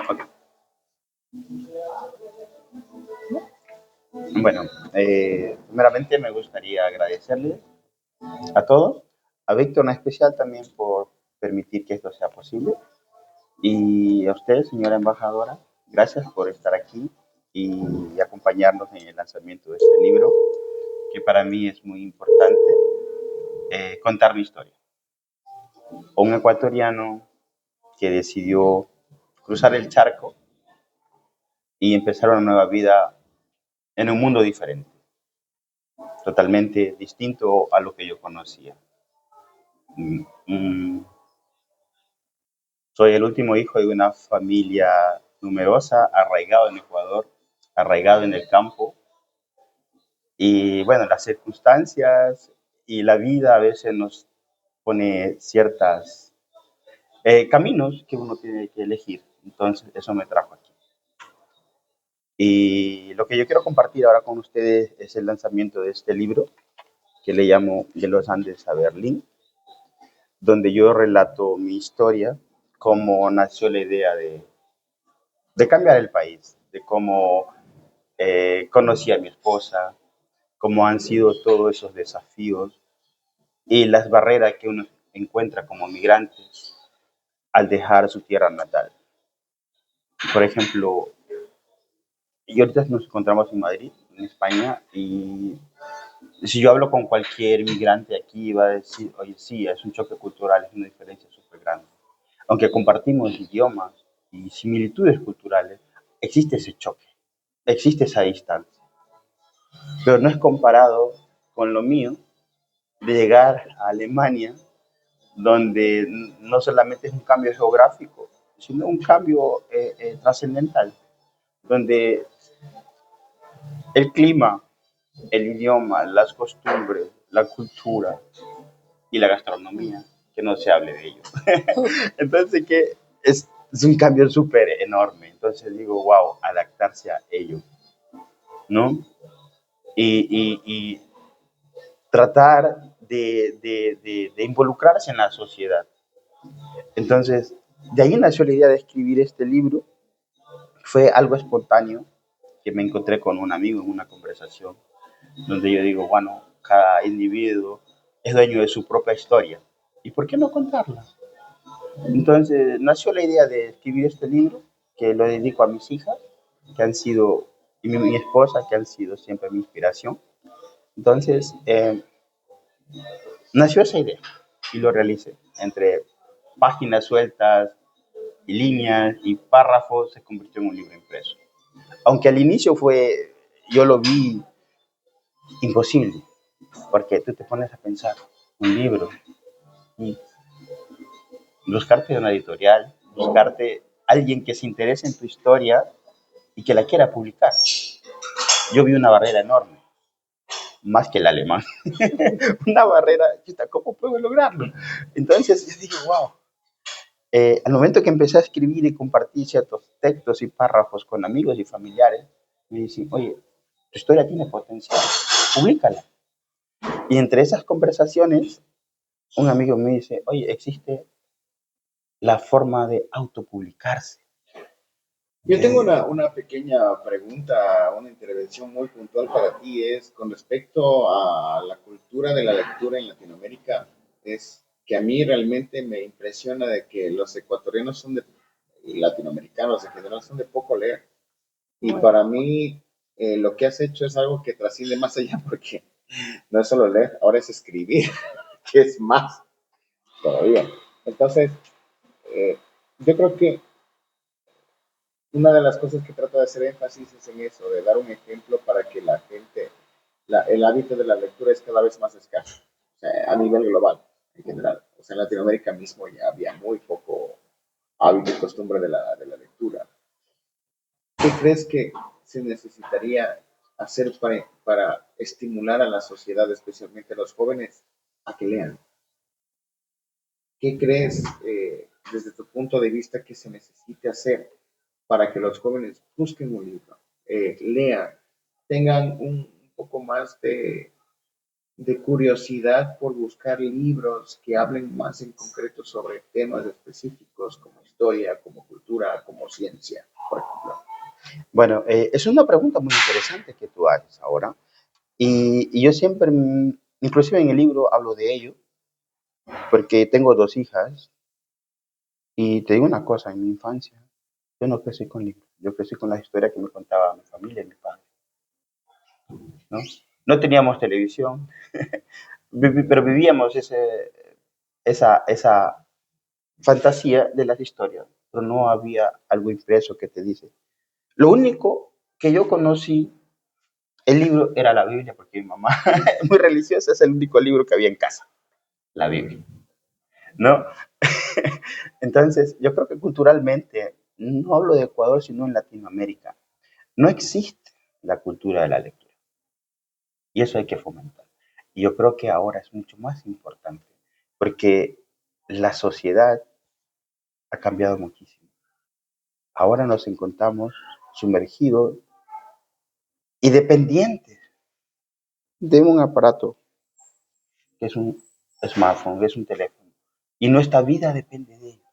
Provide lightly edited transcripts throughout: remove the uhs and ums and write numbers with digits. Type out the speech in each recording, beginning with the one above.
Ok. Bueno, primeramente me gustaría agradecerle a todos, a Víctor en especial también por permitir que esto sea posible y a usted, señora embajadora, gracias por estar aquí y acompañarnos en el lanzamiento de este libro, que para mí es muy importante contar mi historia. Un ecuatoriano que decidió cruzar el charco y empezar una nueva vida en un mundo diferente, totalmente distinto a lo que yo conocía. Mm, mm, Soy el último hijo de una familia numerosa, arraigado en Ecuador, arraigado en el campo. Y bueno, las circunstancias y la vida a veces nos pone ciertos caminos que uno tiene que elegir. Entonces, eso me trajo aquí. Y lo que yo quiero compartir ahora con ustedes es el lanzamiento de este libro que le llamo De los Andes a Berlín, donde yo relato mi historia, cómo nació la idea de cambiar el país, de cómo conocí a mi esposa, cómo han sido todos esos desafíos y las barreras que uno encuentra como migrante al dejar su tierra natal. Por ejemplo, y ahorita nos encontramos en Madrid, en España, y si yo hablo con cualquier migrante aquí, va a decir, oye, sí, es un choque cultural, es una diferencia súper grande. Aunque compartimos idiomas y similitudes culturales, existe ese choque, existe esa distancia. Pero no es comparado con lo mío de llegar a Alemania, donde no solamente es un cambio geográfico, sino un cambio trascendental, donde el clima, el idioma, las costumbres, la cultura y la gastronomía, que no se hable de ello. Entonces, que es un cambio súper enorme. Entonces digo, wow, adaptarse a ello, ¿no? Y tratar de involucrarse en la sociedad. Entonces, de ahí nació la idea de escribir este libro. Fue algo espontáneo que me encontré con un amigo en una conversación, donde yo digo, bueno, cada individuo es dueño de su propia historia. ¿Y por qué no contarla? Entonces, nació la idea de escribir este libro, que lo dedico a mis hijas, que han sido, y mi esposa, que han sido siempre mi inspiración. Entonces, nació esa idea y lo realicé. Entre páginas sueltas y líneas y párrafos se convirtió en un libro impreso. Aunque al inicio yo lo vi imposible, porque tú te pones a pensar, un libro, y buscarte una editorial, buscarte alguien que se interese en tu historia y que la quiera publicar. Yo vi una barrera enorme, más que el alemán. Una barrera, ¿cómo puedo lograrlo? Entonces yo digo, wow. Al momento que empecé a escribir y compartir ciertos textos y párrafos con amigos y familiares, me dicen, oye, tu historia tiene potencial, públicala. Y entre esas conversaciones, un amigo me dice, oye, existe la forma de autopublicarse. Yo tengo una pequeña pregunta, una intervención muy puntual para ti, es con respecto a la cultura de la lectura en Latinoamérica, es que a mí realmente me impresiona de que los ecuatorianos son de, y latinoamericanos en general son de poco leer. Y para mí lo que has hecho es algo que trasciende más allá porque no es solo leer, ahora es escribir, que es más todavía. Entonces, eh, yo creo que una de las cosas que trata de hacer énfasis es en eso, de dar un ejemplo para que la gente, el hábito de la lectura es cada vez más escaso, o sea, a nivel global, en general. O sea, en Latinoamérica mismo ya había muy poco hábito y costumbre de la lectura. ¿Qué crees que se necesitaría hacer para estimular a la sociedad, especialmente a los jóvenes, a que lean? ¿Qué crees, desde tu punto de vista, que se necesite hacer para que los jóvenes busquen un libro, lean, tengan un poco más de curiosidad por buscar libros que hablen más en concreto sobre temas específicos como historia, como cultura, como ciencia, por ejemplo. Bueno, es una pregunta muy interesante que tú haces ahora. Y yo siempre, inclusive en el libro hablo de ello, porque tengo dos hijas. Y te digo una cosa, en mi infancia, yo no crecí con libros. Yo crecí con las historias que me contaba mi familia y mi padre, ¿no? No teníamos televisión, pero vivíamos esa fantasía de las historias, pero no había algo impreso que te dice. Lo único que yo conocí, el libro era la Biblia, porque mi mamá es muy religiosa, es el único libro que había en casa, la Biblia, ¿no? Entonces, yo creo que culturalmente, no hablo de Ecuador, sino en Latinoamérica, no existe la cultura de la lectura y eso hay que fomentar. Y yo creo que ahora es mucho más importante porque la sociedad ha cambiado muchísimo. Ahora nos encontramos sumergidos y dependientes de un aparato que es un smartphone, que es un teléfono. Y nuestra vida depende de ello.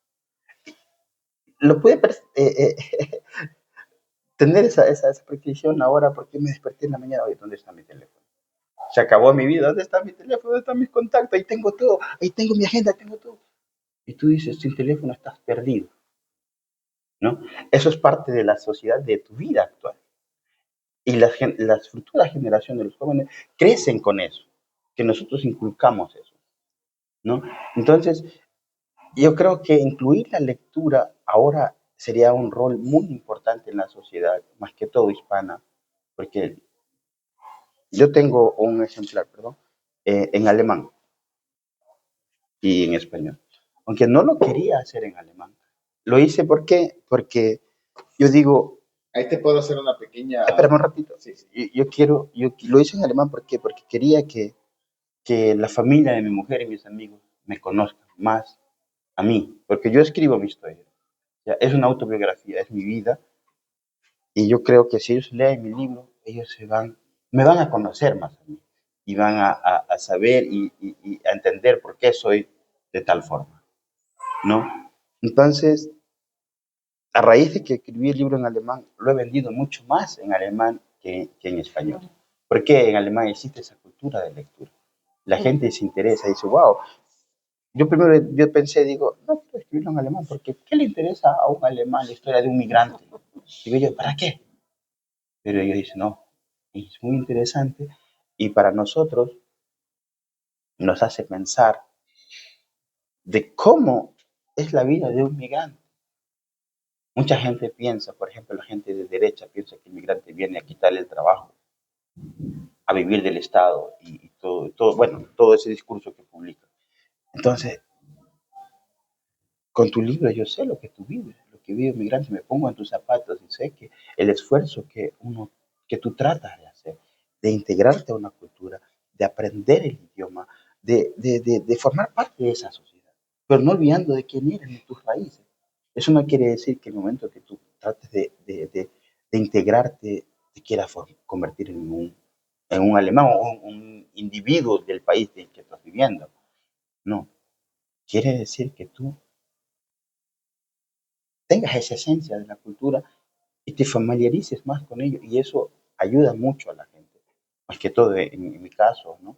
Lo puede tener esa precisión ahora porque me desperté en la mañana. Oye, ¿dónde está mi teléfono? Se acabó mi vida. ¿Dónde está mi teléfono? ¿Dónde están mis contactos? Ahí tengo todo. Ahí tengo mi agenda, tengo todo. Y tú dices, sin teléfono estás perdido, ¿no? Eso es parte de la sociedad de tu vida actual. Y las futuras generaciones de los jóvenes crecen con eso, que nosotros inculcamos eso, ¿no? Entonces, yo creo que incluir la lectura ahora sería un rol muy importante en la sociedad, más que todo hispana, porque yo tengo un ejemplar, perdón, en alemán y en español, aunque no lo quería hacer en alemán. Lo hice ¿por qué? Porque yo digo, Ahí te puedo hacer una pequeña... espérame un ratito, Sí, sí. yo lo hice en alemán ¿por qué? Porque quería que la familia de mi mujer y mis amigos me conozcan más a mí, porque yo escribo mi historia. Ya, es una autobiografía, es mi vida, y yo creo que si ellos leen mi libro, ellos me van a conocer más a mí, y van a saber y a entender por qué soy de tal forma, ¿no? Entonces, a raíz de que escribí el libro en alemán, lo he vendido mucho más en alemán que en español. Porque en alemán existe esa cultura de lectura. La gente se interesa y dice, wow. Yo pensé, digo, no quiero escribirlo en alemán, porque ¿qué le interesa a un alemán la historia de un migrante? Digo yo, ¿para qué? Pero ellos dicen, no, es muy interesante y para nosotros nos hace pensar de cómo es la vida de un migrante. Mucha gente piensa, por ejemplo, la gente de derecha piensa que el migrante viene a quitarle el trabajo, a vivir del Estado y todo, bueno, todo ese discurso que publica. Entonces, con tu libro yo sé lo que tú vives, lo que vive un migrante, me pongo en tus zapatos y sé que el esfuerzo que tú tratas de hacer, de integrarte a una cultura, de aprender el idioma, de formar parte de esa sociedad, pero no olvidando de quién eres, de tus raíces. Eso no quiere decir que en el momento que tú trates de integrarte, te quieras convertir en un alemán o un individuo del país en que estás viviendo. No, quiere decir que tú tengas esa esencia de la cultura y te familiarices más con ello. Y eso ayuda mucho a la gente. Más que todo, en mi caso, ¿no?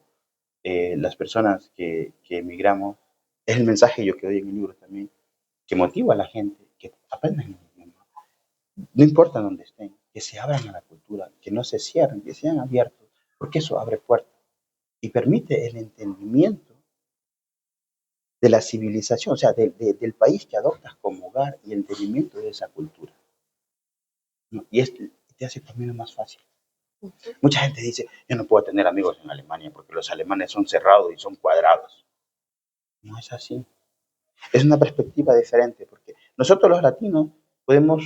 Las personas que emigramos, es el mensaje yo que doy en el libro también, que motiva a la gente que aprendan el idioma. No importa dónde estén, que se abran a la cultura, que no se cierren, que sean abiertos, porque eso abre puertas y permite el entendimiento de la civilización, o sea, del país que adoptas como hogar y el entendimiento de esa cultura, ¿no? Y esto te hace el camino más fácil. Mucha gente dice, yo no puedo tener amigos en Alemania porque los alemanes son cerrados y son cuadrados. No es así. Es una perspectiva diferente porque nosotros los latinos podemos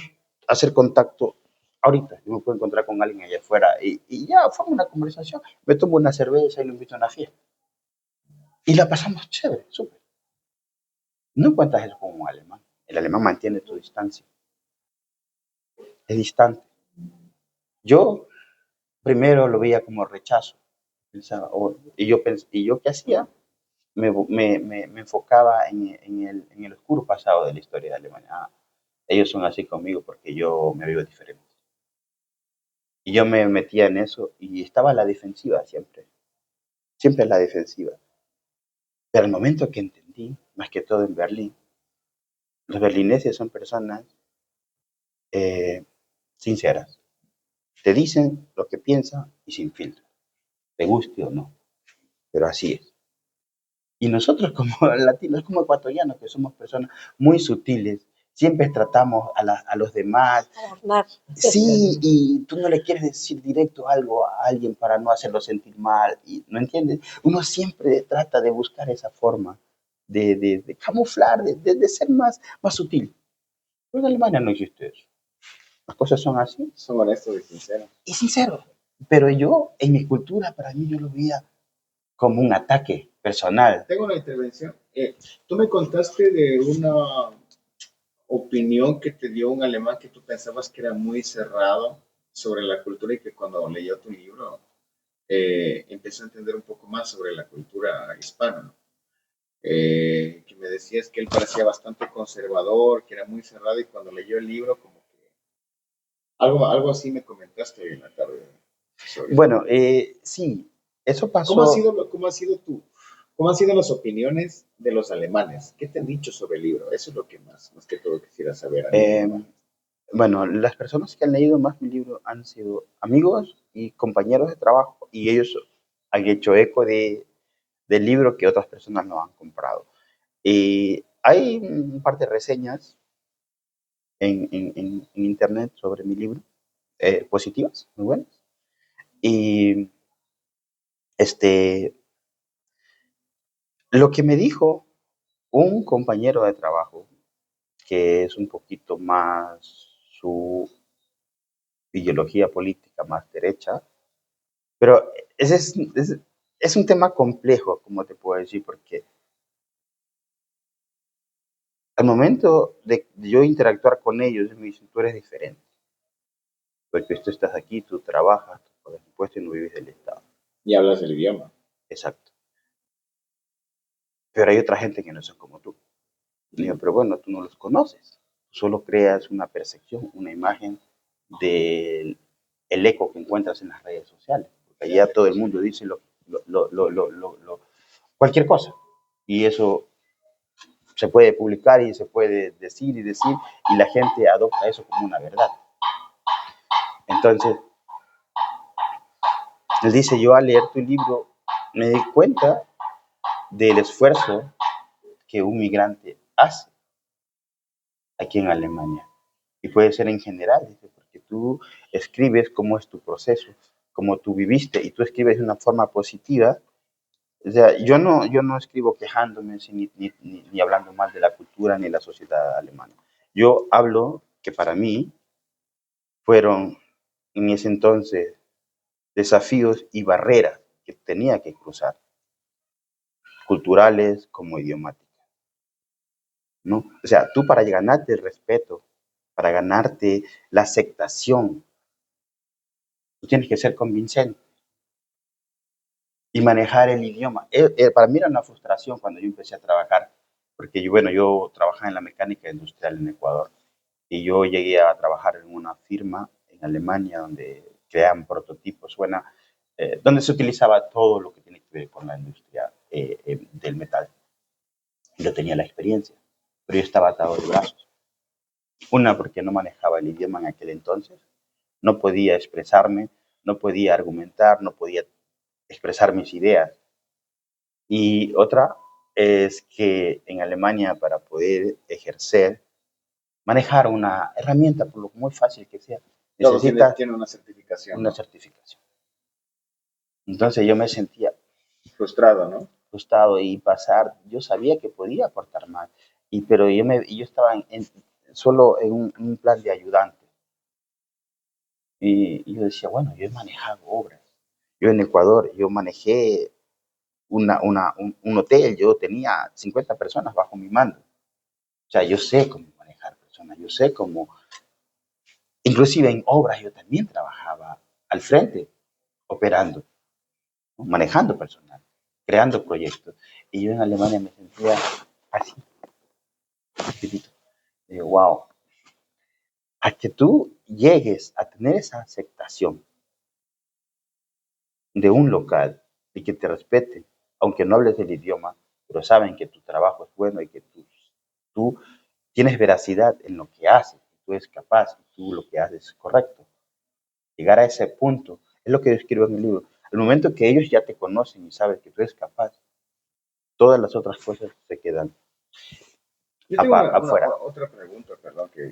hacer contacto ahorita. Yo me puedo encontrar con alguien allá afuera y ya formo una conversación. Me tomo una cerveza y lo invito a una fiesta. Y la pasamos chévere, súper. No encuentras eso con un alemán. El alemán mantiene tu distancia. Es distante. Yo primero lo veía como rechazo. Pensaba, ¿y yo qué hacía? Me enfocaba en el oscuro pasado de la historia de Alemania. Ah, ellos son así conmigo porque yo me veo diferente. Y yo me metía en eso y estaba a la defensiva siempre, siempre a la defensiva. Pero al momento que entendí, más que todo en Berlín, los berlineses son personas eh, sinceras. Te dicen lo que piensan y sin filtro, te guste o no, pero así es. Y nosotros como latinos, como ecuatorianos, que somos personas muy sutiles, siempre tratamos a los demás. Sí, y tú no le quieres decir directo algo a alguien para no hacerlo sentir mal, y, ¿no entiendes? Uno siempre trata de buscar esa forma de camuflar, de ser más sutil. Pero en Alemania no existe eso. Las cosas son así. Son honestos y sinceros. Y sinceros. Pero yo, en mi cultura, para mí, yo lo veía como un ataque personal. Tengo una intervención. Tú me contaste de una opinión que te dio un alemán que tú pensabas que era muy cerrado sobre la cultura y que cuando leyó tu libro empezó a entender un poco más sobre la cultura hispana, ¿no? Que me decías que él parecía bastante conservador, que era muy cerrado y cuando leyó el libro como que algo así me comentaste en la tarde sobre eso. Bueno, sí, eso ¿Cómo ha pasó. sido, cómo han sido las opiniones de los alemanes? ¿Qué te han dicho sobre el libro? Eso es lo que más que todo quisiera saber a nivel eh, humano. bueno, las personas que han leído más mi libro han sido amigos y compañeros de trabajo y ellos han hecho eco del libro que otras personas no han comprado. Y hay un par de reseñas en internet sobre mi libro, positivas, muy buenas. Y este, lo que me dijo un compañero de trabajo, que es un poquito más su ideología política más derecha, pero ese es un tema complejo, como te puedo decir, porque al momento de yo interactuar con ellos, me dicen, tú eres diferente, porque tú estás aquí, tú trabajas, tú pagas impuestos y no vives del Estado. Y hablas el idioma. Exacto. Pero hay otra gente que no son como tú. Y digo, pero bueno, tú no los conoces. Solo creas una percepción, una imagen del el eco que encuentras en las redes sociales. Porque allá todo el mundo dice cualquier cosa. Y eso se puede publicar y se puede decir y decir, y la gente adopta eso como una verdad. Entonces, él dice, yo al leer tu libro me di cuenta del esfuerzo que un migrante hace aquí en Alemania. Y puede ser en general, dice, porque tú escribes cómo es tu proceso, cómo tú viviste, y tú escribes de una forma positiva. O sea, yo no escribo quejándome ni hablando mal de la cultura ni de la sociedad alemana. Yo hablo que para mí fueron en ese entonces desafíos y barreras que tenía que cruzar, culturales como idiomáticas, ¿no? O sea, tú para ganarte el respeto, para ganarte la aceptación, tú tienes que ser convincente y manejar el idioma. Para mí era una frustración cuando yo empecé a trabajar, porque yo, bueno, yo trabajaba en la mecánica industrial en Ecuador y yo llegué a trabajar en una firma en Alemania donde creaban prototipos, donde se utilizaba todo lo que tiene que ver con la industria del metal. Yo tenía la experiencia, pero yo estaba atado de brazos. Una, porque no manejaba el idioma en aquel entonces, no podía expresarme, no podía argumentar, no podía expresar mis ideas. Y otra es que en Alemania para poder ejercer, manejar una herramienta, por lo muy fácil que sea, Claro, necesitas tiene una certificación, una ¿no? certificación. Entonces yo me sentía Frustrado, ¿no? frustrado y pasar, yo sabía que podía aportar más, pero yo estaba solo en un plan de ayudante. Y yo decía, bueno, yo he manejado obras. Yo en Ecuador, yo manejé un hotel, yo tenía 50 personas bajo mi mando. O sea, yo sé cómo manejar personas, yo sé cómo, inclusive en obras yo también trabajaba al frente, operando. ¿no? Manejando personal, creando proyectos. Y yo en Alemania me sentía así, chiquitito. Digo, wow, a que tú llegues a tener esa aceptación de un local y que te respeten, aunque no hables el idioma, pero saben que tu trabajo es bueno y que tú tienes veracidad en lo que haces, tú eres capaz, tú lo que haces es correcto. Llegar a ese punto es lo que yo escribo en el libro. Al momento que ellos ya te conocen y saben que tú eres capaz, todas las otras cosas se quedan Yo tengo afuera. otra pregunta, perdón, que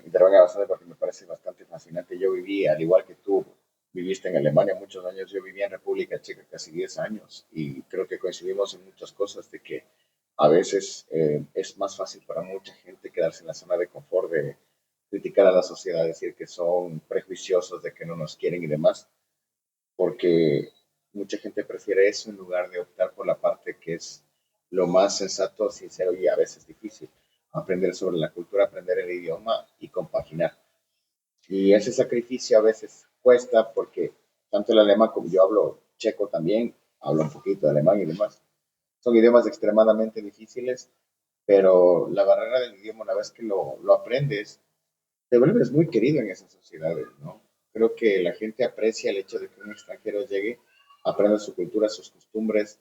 intervenga bastante porque me parece bastante fascinante. Yo viví, al igual que tú, viviste en Alemania muchos años, yo vivía en República Checa casi 10 años y creo que coincidimos en muchas cosas de que a veces es más fácil para mucha gente quedarse en la zona de confort, de criticar a la sociedad, decir que son prejuiciosos, de que no nos quieren y demás, porque mucha gente prefiere eso en lugar de optar por la parte que es lo más sensato, sincero y a veces difícil. Aprender sobre la cultura, aprender el idioma y compaginar. Y ese sacrificio a veces cuesta porque tanto el alemán como yo hablo checo también, hablo un poquito de alemán y demás. Son idiomas extremadamente difíciles, pero la barrera del idioma, una vez que lo aprendes, te vuelves muy querido en esas sociedades, ¿no? Creo que la gente aprecia el hecho de que un extranjero llegue, aprenda su cultura, sus costumbres,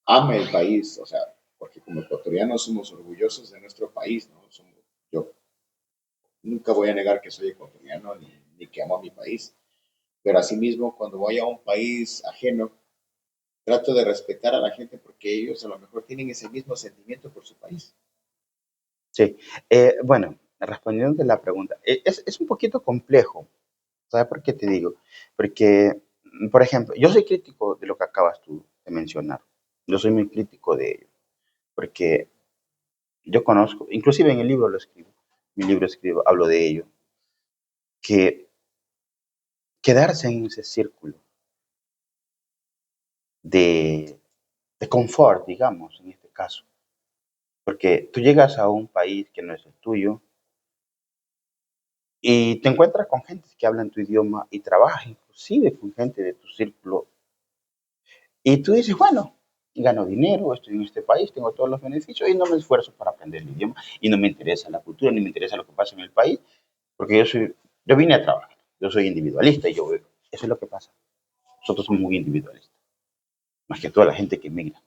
ame el país, o sea, porque como ecuatorianos somos orgullosos de nuestro país, ¿no? Yo nunca voy a negar que soy ecuatoriano ni que amo a mi país, pero asimismo cuando voy a un país ajeno, trato de respetar a la gente porque ellos a lo mejor tienen ese mismo sentimiento por su país. Sí, bueno, respondiendo a la pregunta, es un poquito complejo. ¿Sabes por qué te digo? Porque, por ejemplo, yo soy crítico de lo que acabas tú de mencionar. Yo soy muy crítico de ello. Porque yo conozco, inclusive en el libro lo escribo, mi libro escribo, hablo de ello, que quedarse en ese círculo de, de confort, digamos, en este caso. Porque tú llegas a un país que no es el tuyo y te encuentras con gente que habla en tu idioma y trabajas inclusive con gente de tu círculo. Y tú dices, bueno, gano dinero, estoy en este país, tengo todos los beneficios y no me esfuerzo para aprender el idioma y no me interesa la cultura, ni me interesa lo que pasa en el país, porque yo vine a trabajar, yo soy individualista y eso es lo que pasa. Nosotros somos muy individualistas, más que toda la gente que emigra.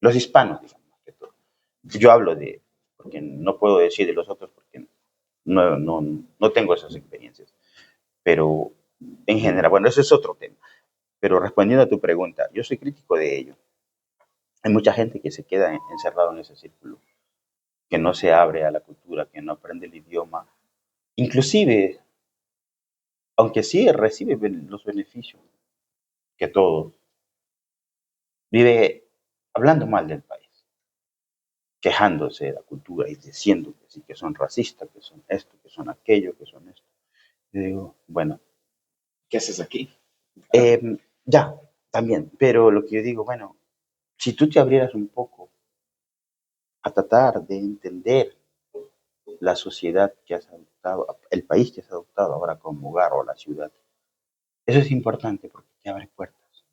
Los hispanos, digamos, más que todo. Yo hablo de, porque no puedo decir de los otros porque no tengo esas experiencias, pero en general, bueno, ese es otro tema. Pero respondiendo a tu pregunta, yo soy crítico de ello. Hay mucha gente que se queda encerrado en ese círculo, que no se abre a la cultura, que no aprende el idioma. Inclusive, aunque sí recibe los beneficios que todos, vive hablando mal del país, quejándose de la cultura y diciendo que sí, que son racistas, que son esto, que son aquello, que son esto. Yo digo, bueno, ¿Qué haces aquí? ya, también, pero lo que yo digo, bueno, si tú te abrieras un poco a tratar de entender la sociedad que has adoptado, el país que has adoptado ahora como hogar o la ciudad. Eso es importante porque te abre puertas.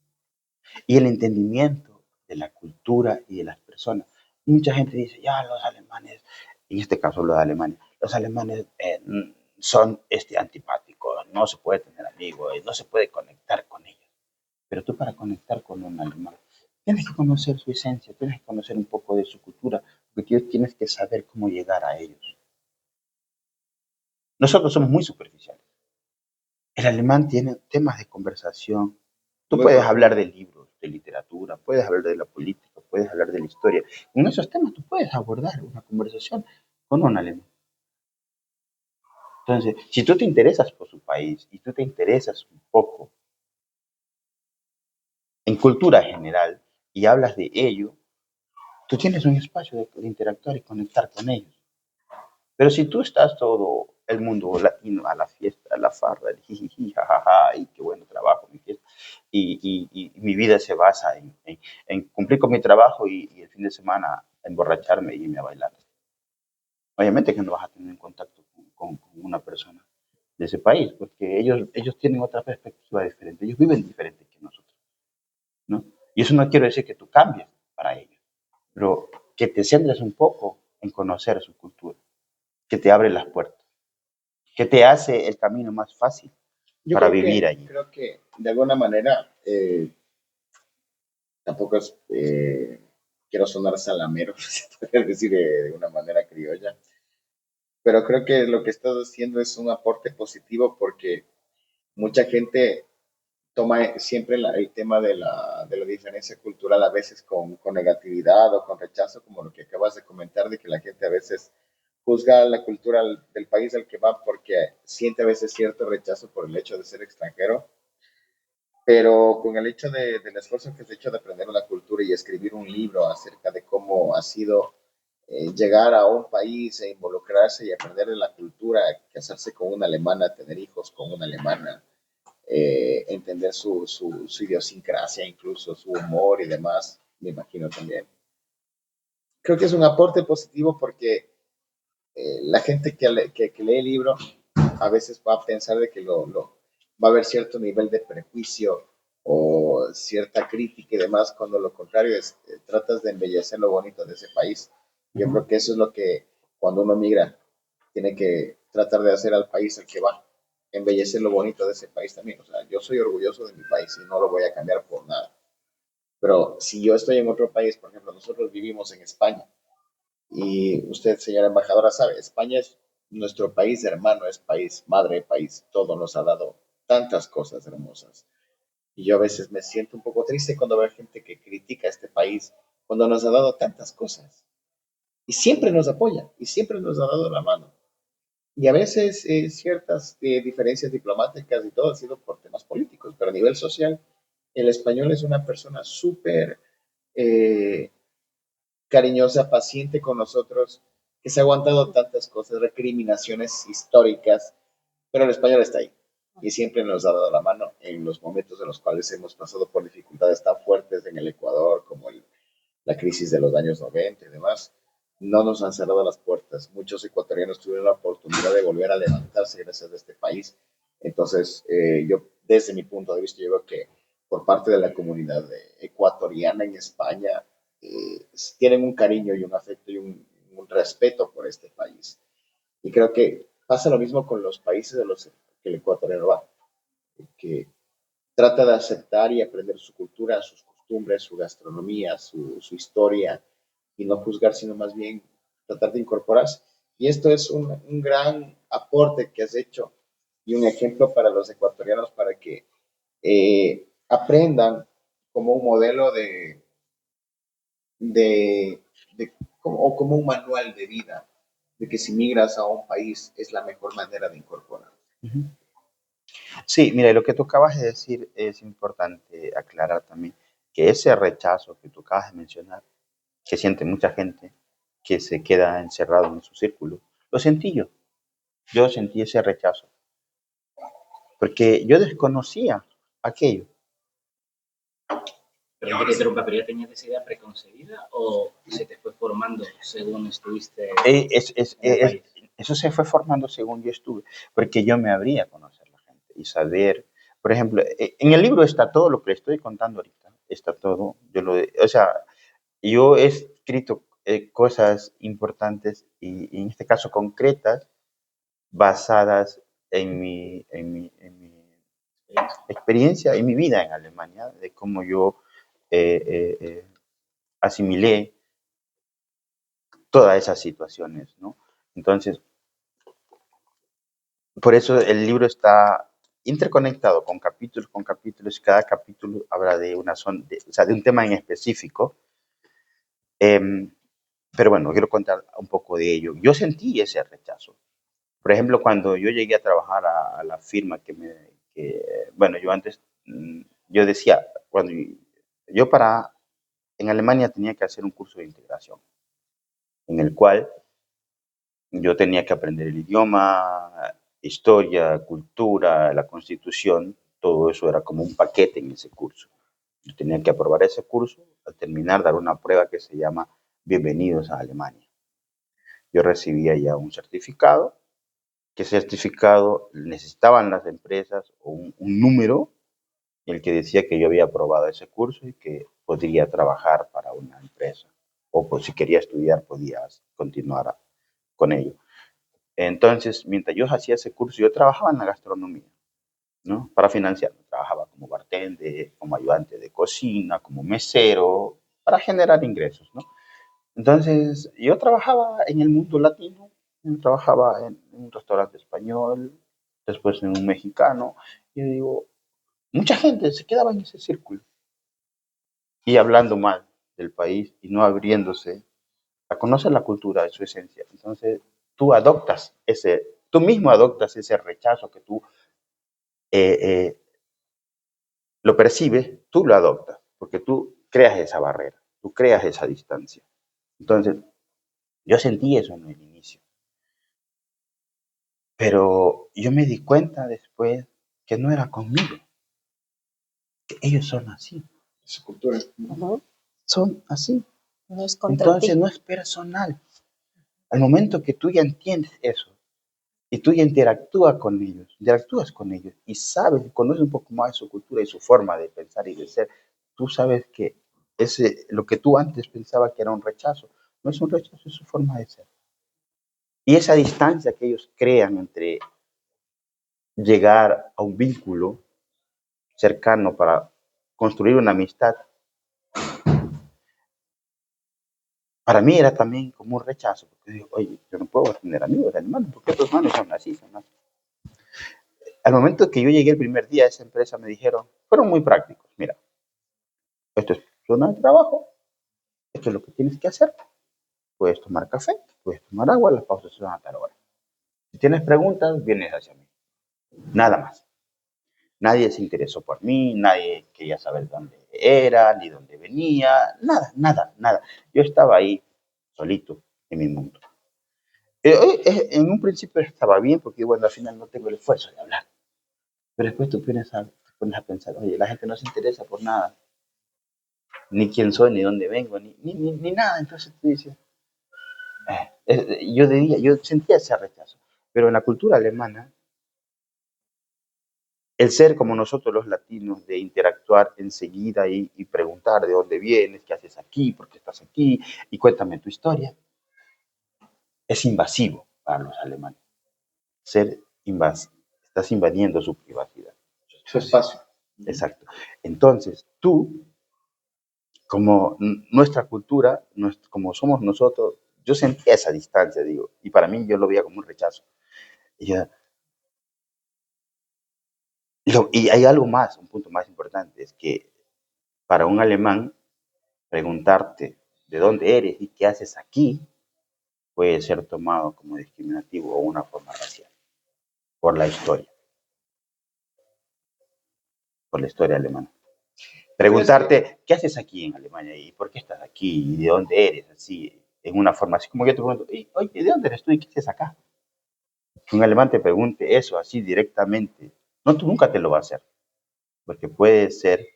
Y el entendimiento de la cultura y de las personas. Mucha gente dice, ya los alemanes, en este caso los de Alemania, los alemanes son antipáticos, no se puede tener amigos, no se puede conectar con ellos. Pero tú para conectar con un alemán, tienes que conocer su esencia, tienes que conocer un poco de su cultura, porque tienes que saber cómo llegar a ellos. Nosotros somos muy superficiales. El alemán tiene temas de conversación. Tú Muy puedes hablar profundo. de libros, de literatura, puedes hablar de la política, puedes hablar de la historia. En esos temas tú puedes abordar una conversación con un alemán. Entonces, si tú te interesas por su país y tú te interesas un poco en cultura general y hablas de ello, tú tienes un espacio de interactuar y conectar con ellos. Pero si tú estás todo el mundo latino a la fiesta, a la farra, el jijiji, jajaja, y qué bueno trabajo, mi fiesta, y mi vida se basa en cumplir con mi trabajo y el fin de semana emborracharme y irme a bailar. Obviamente que no vas a tener en contacto con una persona de ese país, porque ellos tienen otra perspectiva diferente, ellos viven diferente que nosotros. eso no quiero decir que tú cambies para ellos, pero que te centres un poco en conocer su cultura, que te abre las puertas, que te hace el camino más fácil Yo para vivir allí. creo que de alguna manera, tampoco es, quiero sonar salamero, se podría decir de una manera criolla, pero creo que lo que estás haciendo es un aporte positivo porque mucha gente toma siempre el tema de la diferencia cultural a veces con negatividad o con rechazo, como lo que acabas de comentar, de que la gente a veces juzga la cultura del país al que va porque siente a veces cierto rechazo por el hecho de ser extranjero, pero con el hecho del esfuerzo que has hecho de aprender una cultura y escribir un libro acerca de cómo ha sido llegar a un país e involucrarse y aprender de la cultura, casarse con una alemana, tener hijos con una alemana, entender su idiosincrasia, incluso su humor y demás, me imagino también. Creo que es un aporte positivo porque la gente que lee el libro a veces va a pensar de que va a haber cierto nivel de prejuicio o cierta crítica y demás, cuando lo contrario es, tratas de embellecer lo bonito de ese país. Yo creo que eso es lo que cuando uno migra tiene que tratar de hacer al país al que va, embellecer lo bonito de ese país también. O sea, yo soy orgulloso de mi país y no lo voy a cambiar por nada. Pero si yo estoy en otro país, por ejemplo, nosotros vivimos en España y usted, señora embajadora, sabe, España es nuestro país hermano, es país madre, país, todo nos ha dado tantas cosas hermosas. Y yo a veces me siento un poco triste cuando veo gente que critica a este país, cuando nos ha dado tantas cosas. Y siempre nos apoya, y siempre nos ha dado la mano. Y a veces ciertas diferencias diplomáticas y todo ha sido por temas políticos, pero a nivel social, el español es una persona súper eh, cariñosa, paciente con nosotros, que se ha aguantado tantas cosas, recriminaciones históricas, pero el español está ahí y siempre nos ha dado la mano en los momentos en los cuales hemos pasado por dificultades tan fuertes en el Ecuador, como la crisis de los años 90 y demás. No nos han cerrado las puertas. Muchos ecuatorianos tuvieron la oportunidad de volver a levantarse gracias a este país. Entonces, yo, desde mi punto de vista, yo creo que por parte de la comunidad ecuatoriana en España, tienen un cariño y un afecto y un respeto por este país. Y creo que pasa lo mismo con los países de los que el ecuatoriano va, que trata de aceptar y aprender su cultura, sus costumbres, su gastronomía, su historia, y no juzgar, sino más bien tratar de incorporarse. Y esto es un gran aporte que has hecho y un ejemplo para los ecuatorianos para que aprendan como un modelo de, o como un manual de vida, de que si migras a un país es la mejor manera de incorporar. Uh-huh. Sí, mira, lo que tú acabas de decir es importante aclarar también, que ese rechazo que tú acabas de mencionar, que siente mucha gente que se queda encerrado en su círculo, lo sentí yo sentí ese rechazo, porque yo desconocía aquello. Perdón que te interrumpa, ¿pero ya tenías esa idea preconcebida o se te fue formando según estuviste en el país? Eso se fue formando según yo estuve, porque yo me abría a conocer a la gente y saber, por ejemplo, en el libro está todo lo que le estoy contando ahorita, está todo, o sea, yo he escrito cosas importantes y en este caso concretas, basadas en mi experiencia, en mi vida en Alemania, de cómo yo asimilé todas esas situaciones, ¿no? Entonces, por eso el libro está interconectado con capítulos, cada capítulo habla de una zona, o sea, de un tema en específico. Eh, pero bueno, quiero contar un poco de ello. Yo sentí ese rechazo. Por ejemplo, cuando yo llegué a trabajar a la firma bueno, yo antes, yo decía, cuando yo en Alemania tenía que hacer un curso de integración, en el cual yo tenía que aprender el idioma, historia, cultura, la constitución, todo eso era como un paquete en ese curso. Yo tenía que aprobar ese curso, al terminar dar una prueba que se llama Bienvenidos a Alemania. Yo recibía ya un certificado, que certificado necesitaban las empresas o un número el que decía que yo había aprobado ese curso y que podría trabajar para una empresa. O pues si quería estudiar, podías continuar con ello. Entonces, mientras yo hacía ese curso, yo trabajaba en la gastronomía, ¿no? Para financiarme. Trabajaba como bartender, como ayudante de cocina, como mesero, para generar ingresos, ¿no? Entonces, yo trabajaba en el mundo latino, trabajaba en un restaurante español, después en un mexicano, y yo digo, mucha gente se quedaba en ese círculo y hablando mal del país y no abriéndose a conocer la cultura de su esencia. Entonces, tú mismo adoptas ese rechazo que tú eh, eh, lo percibes, tú lo adoptas, porque tú creas esa barrera, tú creas esa distancia. Entonces, yo sentí eso en el inicio, pero yo me di cuenta después que no era conmigo, que ellos son así. Su cultura. Son así. No es contra Entonces, ti. no es personal. Al momento que tú ya entiendes eso, y tú ya interactúas con ellos y sabes, conoces un poco más de su cultura y su forma de pensar y de ser, tú sabes que lo que tú antes pensabas que era un rechazo, no es un rechazo, es su forma de ser. Y esa distancia que ellos crean entre llegar a un vínculo cercano para construir una amistad, para mí era también como un rechazo, porque digo, oye, yo no puedo tener amigos hermanos, porque estos manos son así, son así. Al momento que yo llegué el primer día a esa empresa, me dijeron, fueron muy prácticos, mira, esto es zona de trabajo, esto es lo que tienes que hacer, puedes tomar café, puedes tomar agua, las pausas son a tal hora. Si tienes preguntas, vienes hacia mí. Nada más. Nadie se interesó por mí, nadie quería saber dónde era, ni dónde venía, nada, nada, nada. Yo estaba ahí, solito, en mi mundo. En un principio estaba bien, porque bueno, al final no tengo el esfuerzo de hablar. Pero después te pones a pensar, oye, la gente no se interesa por nada, ni quién soy, ni dónde vengo, ni nada. Entonces tú dices, yo sentía ese rechazo. Pero en la cultura alemana, el ser como nosotros los latinos, de interactuar enseguida y preguntar de dónde vienes, qué haces aquí, por qué estás aquí, y cuéntame tu historia, es invasivo para los alemanes. Estás invadiendo su privacidad. Su espacio. Exacto. Entonces, tú, como nuestra cultura, como somos nosotros, yo sentía esa distancia, digo, y para mí yo lo veía como un rechazo. Y, y hay algo más, un punto más importante, es que para un alemán preguntarte de dónde eres y qué haces aquí puede ser tomado como discriminativo o una forma racial por por la historia alemana. Preguntarte, ¿qué haces aquí en Alemania? ¿Y por qué estás aquí? ¿Y de dónde eres? Así, en una forma así como yo te pregunto, oye, ¿de dónde eres tú y qué haces acá? Que un alemán te pregunte eso así directamente, no, tú nunca te lo va a hacer, porque puede ser,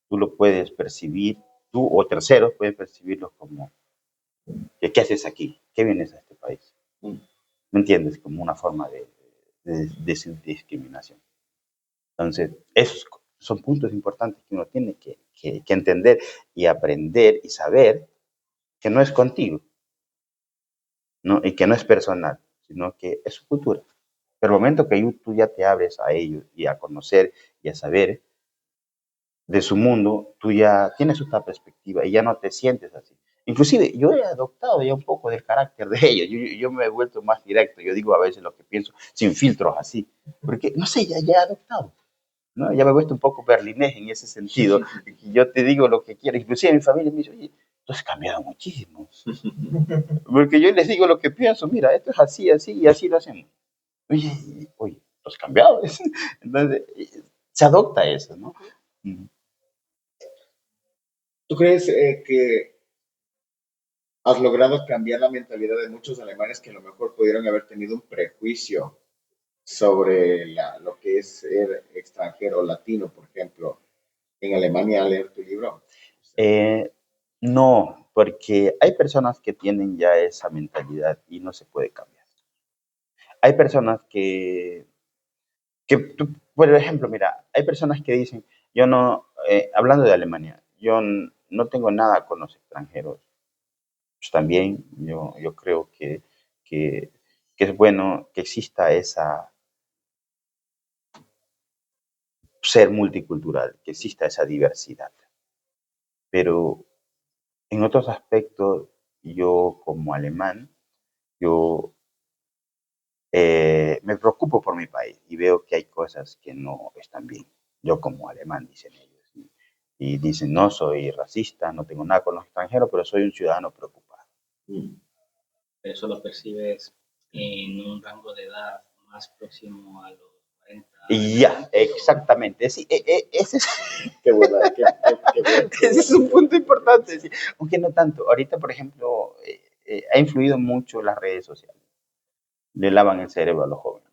tú lo puedes percibir, tú o terceros pueden percibirlo como, ¿qué haces aquí? ¿Qué vienes a este país? ¿Me entiendes? Como una forma de discriminación. Entonces, esos son puntos importantes que uno tiene que entender y aprender y saber que no es contigo, ¿no? Y que no es personal, sino que es su cultura. Pero el momento que tú ya te abres a ellos y a conocer y a saber de su mundo, tú ya tienes otra perspectiva y ya no te sientes así. Inclusive, yo he adoptado ya un poco del carácter de ellos. Yo me he vuelto más directo. Yo digo a veces lo que pienso sin filtros así. Porque, no sé, ya he adoptado. ¿No? Ya me he vuelto un poco berlinés en ese sentido. Yo te digo lo que quiero. Inclusive mi familia me dice, oye, tú has cambiado muchísimo. Porque yo les digo lo que pienso. Mira, esto es así, así y así lo hacemos. Oye, tú has cambiado. Entonces, se adopta eso, ¿no? ¿Tú crees que has logrado cambiar la mentalidad de muchos alemanes que a lo mejor pudieron haber tenido un prejuicio sobre lo que es ser extranjero o latino, por ejemplo, en Alemania al leer tu libro? No, porque hay personas que tienen ya esa mentalidad y no se puede cambiar. Hay personas por ejemplo, mira, hay personas que dicen, Yo no, hablando de Alemania, yo no tengo nada con los extranjeros. Pues también yo creo que, que es bueno que exista esa ser multicultural, que exista esa diversidad. Pero en otros aspectos, yo como alemán, yo me preocupo por mi país y veo que hay cosas que no están bien. Yo como alemán, dicen ellos. Y dicen, no soy racista, no tengo nada con los extranjeros, pero soy un ciudadano preocupado. Eso lo percibes en un rango de edad más próximo a los 40. Y ya, exactamente. Sí, ese es, Qué buena, ese es un punto importante. Sí. Aunque no tanto. Ahorita, por ejemplo, ha influido mucho las redes sociales. Le lavan el cerebro a los jóvenes,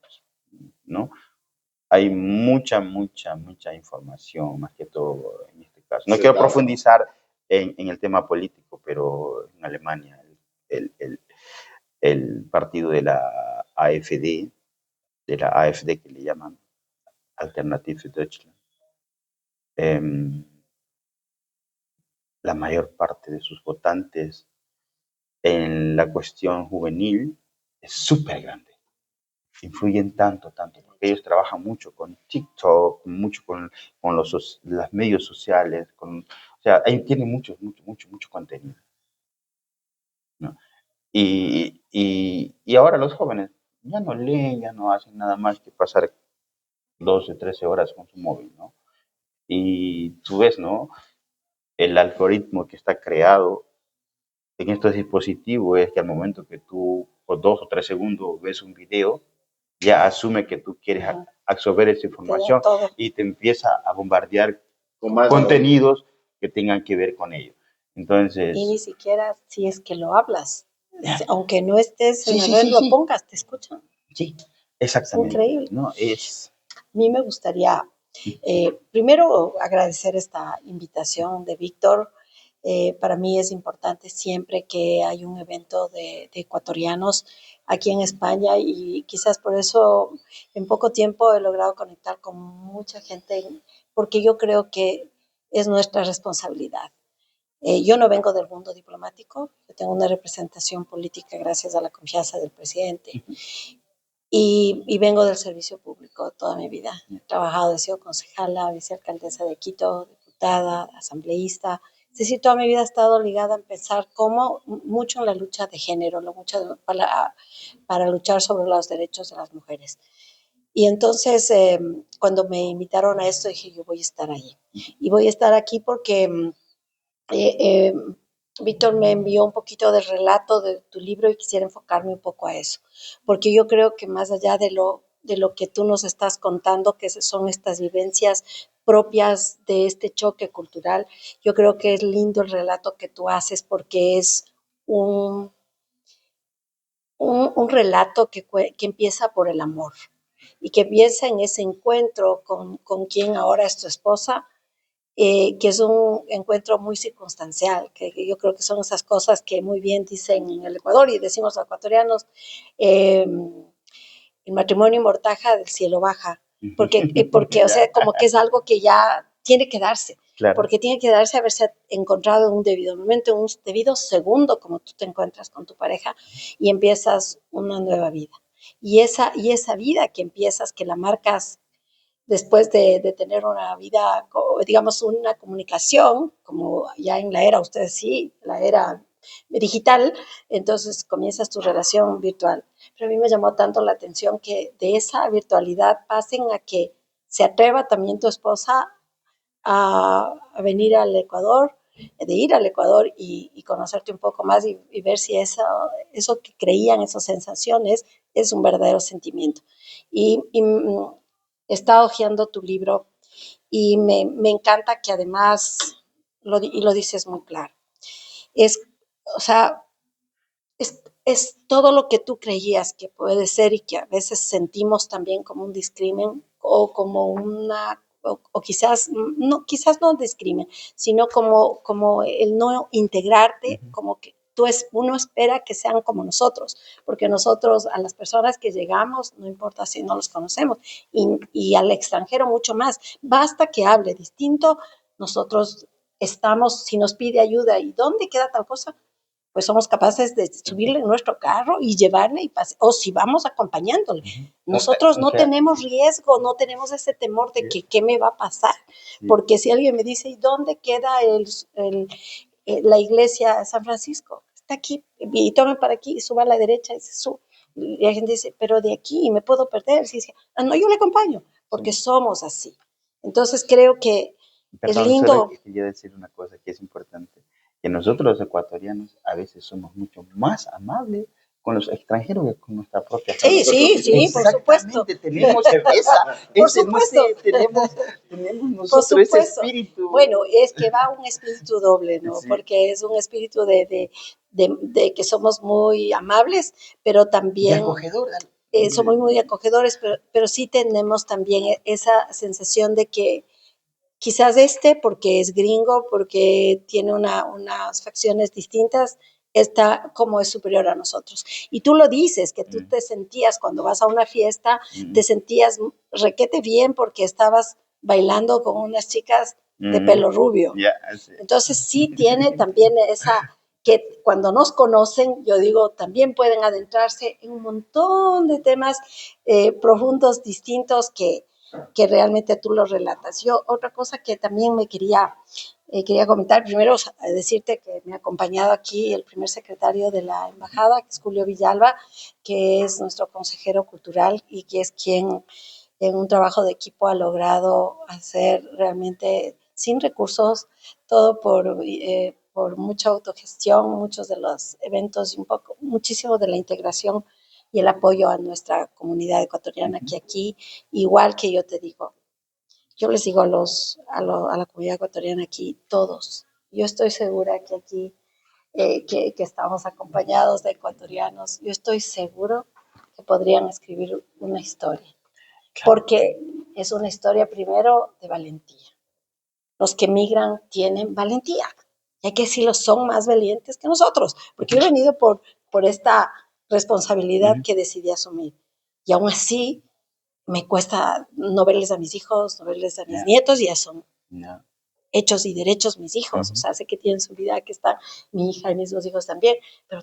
¿no? Hay mucha información, más que todo en este caso. No quiero profundizar en el tema político, pero en Alemania el partido de la AfD, que le llaman Alternative für Deutschland, la mayor parte de sus votantes en la cuestión juvenil es súper grande. Influyen tanto, porque ellos trabajan mucho con TikTok, mucho con los medios sociales, o sea, ahí tienen mucho contenido, ¿no? Y ahora los jóvenes ya no leen, ya no hacen nada más que pasar 12, 13 horas con su móvil, ¿no? Y tú ves, ¿no? El algoritmo que está creado en estos dispositivos es que al momento que tú por 2 o 3 segundos ves un video, ya asume que tú quieres absorber esa información y te empieza a bombardear con más contenidos que tengan que ver con ello. Entonces, y ni siquiera si es que lo hablas, aunque no estés en la red, lo pongas, te escuchan. Sí, exactamente. Es increíble. ¿No? A mí me gustaría primero agradecer esta invitación de Víctor. Para mí es importante siempre que hay un evento de ecuatorianos aquí en España y quizás por eso en poco tiempo he logrado conectar con mucha gente porque yo creo que es nuestra responsabilidad. Yo no vengo del mundo diplomático, yo tengo una representación política gracias a la confianza del presidente y vengo del servicio público toda mi vida. He trabajado, he sido concejala, vicealcaldesa de Quito, diputada, asambleísta. Es decir, toda mi vida ha estado ligada a empezar como mucho en la lucha de género, para luchar sobre los derechos de las mujeres. Y entonces, cuando me invitaron a esto, dije, yo voy a estar ahí. Y voy a estar aquí porque Víctor me envió un poquito del relato de tu libro y quisiera enfocarme un poco a eso, porque yo creo que más allá de lo que tú nos estás contando, que son estas vivencias propias de este choque cultural, yo creo que es lindo el relato que tú haces porque es un relato que empieza por el amor y que empieza en ese encuentro con quien ahora es tu esposa, que es un encuentro muy circunstancial, que yo creo que son esas cosas que muy bien dicen en el Ecuador y decimos los ecuatorianos, el matrimonio mortaja del cielo baja, porque o sea, como que es algo que ya tiene que darse, claro. Porque tiene que darse haberse encontrado en un debido momento, en un debido segundo, como tú te encuentras con tu pareja y empiezas una nueva vida. Y esa vida que empiezas, que la marcas después de tener una vida, digamos, una comunicación, como ya en la era, ustedes sí, la era digital, entonces comienzas tu relación virtual. Pero a mí me llamó tanto la atención que de esa virtualidad pasen a que se atreva también tu esposa a venir al Ecuador, de ir al Ecuador y conocerte un poco más y ver si eso que creían, esas sensaciones, es un verdadero sentimiento. Y he estado hojeando tu libro y me encanta que además, y lo dices muy claro, o sea, es todo lo que tú creías que puede ser y que a veces sentimos también como un discrimen o como una, o quizás no discrimen, sino como el no integrarte, como que uno espera que sean como nosotros, porque nosotros a las personas que llegamos, no importa si no los conocemos, y al extranjero mucho más, basta que hable distinto, nosotros estamos, si nos pide ayuda, ¿y dónde queda tal cosa? Pues somos capaces de subirle en nuestro carro y llevarle, o si vamos acompañándole. Nosotros no tenemos riesgo, no tenemos ese temor de que qué me va a pasar, porque si alguien me dice, ¿y dónde queda la iglesia de San Francisco? Está aquí, y tome para aquí, y suba a la derecha, y la gente dice, pero de aquí me puedo perder. Y dice, no, yo le acompaño, porque somos así. Entonces creo que es lindo. Solo quería decir una cosa que es importante, que nosotros los ecuatorianos a veces somos mucho más amables con los extranjeros que con nuestra propia familia. Sí, por supuesto. Tenemos tenemos nosotros ese espíritu. Bueno, es que va un espíritu doble, ¿no? Sí. Porque es un espíritu de que somos muy amables, pero también... Y acogedores. Somos muy acogedores, pero sí tenemos también esa sensación de que quizás porque es gringo, porque tiene unas facciones distintas, está como es superior a nosotros. Y tú lo dices, que tú te sentías cuando vas a una fiesta, te sentías requete bien porque estabas bailando con unas chicas de pelo rubio. Entonces sí tiene también esa, que cuando nos conocen, yo digo, también pueden adentrarse en un montón de temas profundos, distintos, que realmente tú lo relatas. Yo, otra cosa que también me quería comentar, primero decirte que me ha acompañado aquí el primer secretario de la embajada, que es Julio Villalba, que es nuestro consejero cultural y que es quien en un trabajo de equipo ha logrado hacer realmente sin recursos, todo por mucha autogestión, muchos de los eventos y muchísimo de la integración y el apoyo a nuestra comunidad ecuatoriana que aquí, igual que yo te digo, yo les digo a la comunidad ecuatoriana aquí, todos, yo estoy segura que aquí, que estamos acompañados de ecuatorianos, yo estoy seguro que podrían escribir una historia, porque es una historia primero de valentía. Los que migran tienen valentía, y hay que decirlo, son más valientes que nosotros, porque yo he venido por esta responsabilidad que decidí asumir, y aún así me cuesta no verles a mis hijos, no verles a mis nietos, y ya son hechos y derechos mis hijos, o sea, sé que tienen su vida, que está mi hija y mis dos hijos también, pero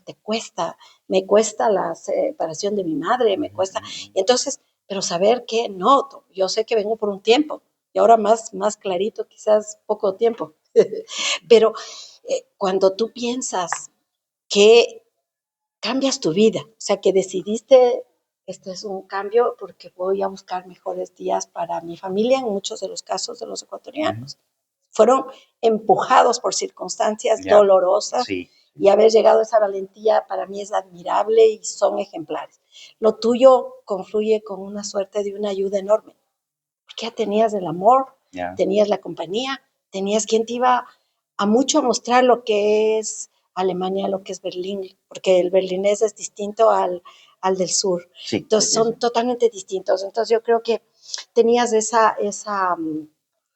me cuesta la separación de mi madre, me cuesta, y entonces, pero saber que no, yo sé que vengo por un tiempo, y ahora más clarito, quizás poco tiempo, pero cuando tú piensas que cambias tu vida, o sea, que decidiste, este es un cambio porque voy a buscar mejores días para mi familia, en muchos de los casos de los ecuatorianos. Fueron empujados por circunstancias dolorosas, y haber llegado a esa valentía para mí es admirable y son ejemplares. Lo tuyo confluye con una suerte de una ayuda enorme, porque ya tenías el amor, tenías la compañía, tenías quien te iba a mucho mostrar lo que es Alemania, lo que es Berlín, porque el berlinés es distinto al del sur. Entonces son totalmente distintos. Entonces yo creo que tenías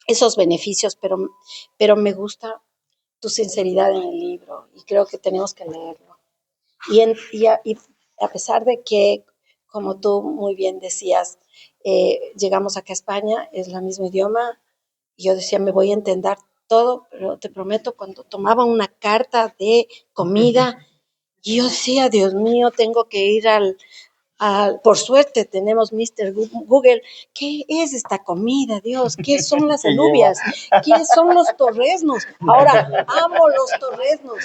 esos beneficios, pero me gusta tu sinceridad en el libro y creo que tenemos que leerlo. Y a pesar de que, como tú muy bien decías, llegamos acá a España, es el mismo idioma, y yo decía, me voy a entender todo, pero te prometo, cuando tomaba una carta de comida, y yo decía, Dios mío, tengo que ir por suerte tenemos Mr. Google. ¿Qué es esta comida, Dios? ¿Qué son las alubias? ¿Qué son los torreznos? Ahora, amo los torreznos.